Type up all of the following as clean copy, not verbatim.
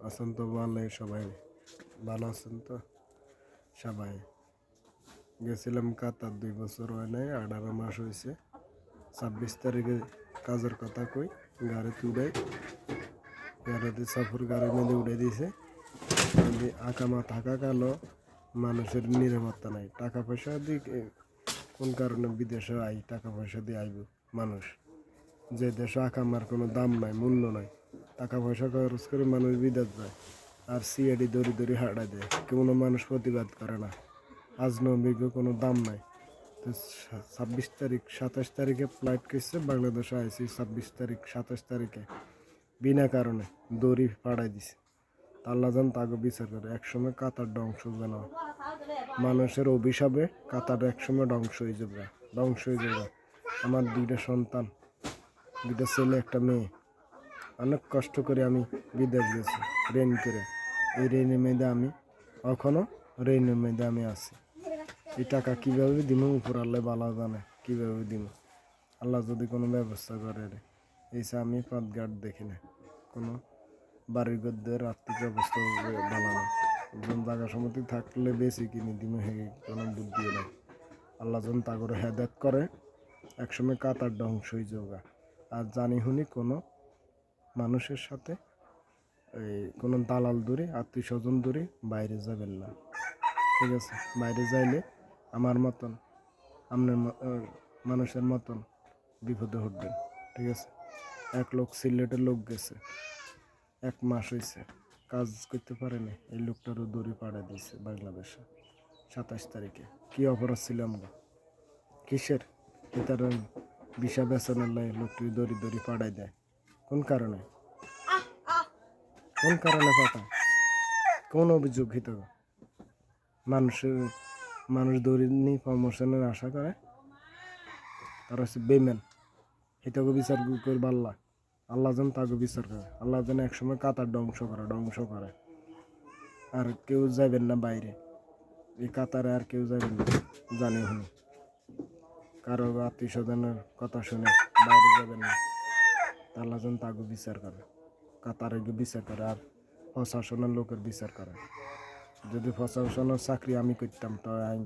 আছেন তো ভালো? সবাই ভালো আছেন তো? সবাই গেছিলাম কাতার, 2 বছর হয় নাই, 18 মাস হয়েছে। 26 তারিখে কাজের কথা কই গাড়িতে উড়াই, গাড়িতে সফর গাড়ির মধ্যে উড়ে দিয়েছে। আকামা থাকা কালো মানুষের নিরাপত্তা নাই। টাকা পয়সা দিয়ে কোন কারণে বিদেশে টাকা পয়সা দিয়ে আইব মানুষ, যে দেশে আকামার কোনো দাম নাই, মূল্য নাই। টাকা পয়সা খরচ করে মানুষ বিদেশ যায়, আর সিআইডি দড়ি দড়ি হাঁটা দেয়, কোনো মানুষ প্রতিবাদ করে না। আজনবীকে কোনো দাম নাই। তো 26 তারিখ 27 তারিখে ফ্লাইট করছে, বাংলাদেশে আইসি 26 তারিখ 27 তারিখে বিনা কারণে দড়ি পাড়াই দিছে। আল্লাহ জান তাকে বিচার করে। একসময় কাতার ধ্বংস যেন মানুষের অভিশাপে কাতার একসময় ধ্বংস হয়ে যাবে, ধ্বংস হয়ে যাবে। আমার 2টা সন্তান, 2টা ছেলে, একটা মেয়ে। অনেক কষ্ট করে আমি বিদেশ গেছি রেন করে। এই রেনের মেয়েদে আমি এখনও রেনের মেয়েদে আমি আছি। এই টাকা কীভাবে দিব উপর আল্লাহ ভালো জানে, কীভাবে দিব। আল্লাহ যদি কোনো ব্যবস্থা করে রে, এইসে আমি পথঘাট দেখি না, কোনো বাড়ির গদ্যের আর্থিক অবস্থা ভালো না। একজন জায়গা সমিতি থাকলে বেশি কিনে দিব, কোনো বুদ্ধিও নাই। আল্লাহ যেন তাগরে হেদায়েত করে। একসময় কাতার ধ্বংস হয়ে যাবে। আর জানি শুনি কোনো মানুষের সাথে কোনো দালাল দূরে, আত্মীয় স্বজন দূরে বাইরে যাবেন না, ঠিক আছে? বাইরে যাইলে আমার মতন, আপনার মানুষের মতন বিপদে উঠবেন, ঠিক আছে? এক লোক সিলেটের লোক গেছে, 1 মাস হয়েছে, কাজ করতে পারে না। এই লোকটারও দড়ি পাড়া দিয়েছে বাংলাদেশে 27 তারিখে। কী অপরাধ ছিল আমরা? কিসের? তার বিষা বেচনের লাই লোকটি দড়ি দড়ি পাড়াই দেয়। কোন কারণে? কোন কারণে পাঠায়? কোন অভিযোগ হিত? মানুষ দড়ি নিয়ে প্রমোশনের আশা করে, তারা হচ্ছে বেমেন। হিতাকে বিচার করবে আল্লাহ। আল্লাহ যেন তাকে বিচার করে। আল্লাহ যেন একসময় কাতার ধ্বংস করে। আর কেউ যাবেন না বাইরে, এই কাতারে আর কেউ যাবেন না, জানি শুনি। কারো আত্মীয় স্বজনের কথা শুনে বাইরে যাবেন না। আল্লাহ যেন তাকে বিচার করে, কাতারে বিচার করে, আর প্রশাসনের লোকের বিচার করে। যদি প্রশাসনের চাকরি আমি করতাম, তো আমি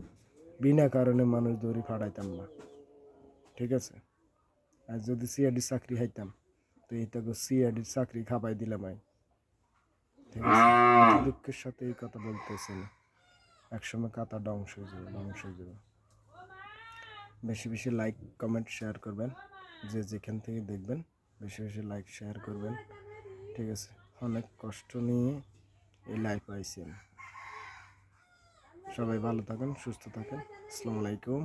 বিনা কারণে মানুষ দড়ি ফাড়াইতাম না, ঠিক আছে? আর যদি সিআইডি চাকরি হাইতাম, তো এইটাকে সিআইডির চাকরি খাবাই দিলাম আমি, ঠিক আছে? দুঃখের সাথে এই কথা বলতেছি না। একসময় কাতার ধ্বংস হয়ে যাবে। বেশি বেশি লাইক, কমেন্ট, শেয়ার করবেন। যে যেখান থেকে দেখবেন বেশি বেশি লাইক, শেয়ার করবেন, ঠিক আছে? অনেক কষ্ট নিয়ে এই লাইফ আইছি আমি। সবাই ভালো থাকেন, সুস্থ থাকেন। আসসালামু আলাইকুম।